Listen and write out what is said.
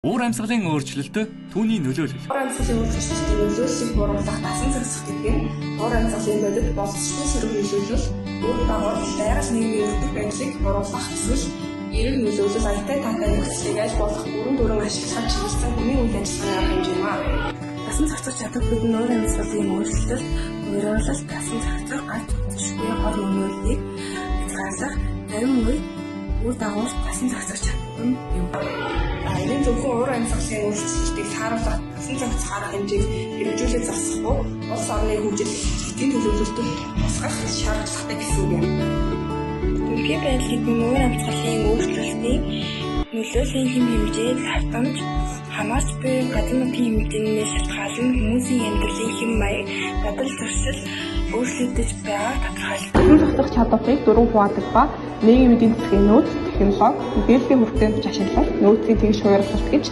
Уур амьсгалын өөрчлөлт түүний нөлөөлөл. Уур амьсгалын өөрчлөлтийг нөлөөлсөйг бууруулах дасан зохицох гэдэг нь уур амьсгалын бодит боловсролын сөрөг нөлөөлөл, үр дагавар дайрал нийгмийн өртөг байдлыг бууруулах эсвэл эрэг нөлөөлөл аятай таатай нөхцөлийг аль болох бүрэн бүрэн ашиглах чиглэсэн хүний үйл ажиллагааны арга хэмжээ маа. Дасан зохицох чадвар нь уур амьсгалын өөрчлөлт, ууралал, дасан зохицох гац хөдөлшгүй хормонуудыг хязгаарлах, зарим үед үр дагавар дасан зохицох чадвар нь юм. Энэ зөвхөн уур амьсгалын өөрчлөлтийг тааруулах дасан зохицох арга хэмжээг хэрэгжүүлэх засахгүй улс орны хөгжил эдийн төлөвлөлтөд тусгах шаардлагатай гэсэн үг юм. Төрийн байдал гэдэг нь уур амьсгалын өөрчлөлтийн нөлөөллийн хэм хэмжээ, давтамж, хамаарч буй гадны нутгийн хэмжээнээс шалтгаалan хүмүүсийн амьдралын хэм маяг, бодол зуршил өөрчлөгдөж байгааг тодорхойлдог. Дасан зохицох чадварыг дөрвөн хувадаг ба нийгмийн эдийн засгийн нөөц, технологи, мэдээллийн хүртээмж ашиглал, нөөцийн тэгш хуваарлалт гэж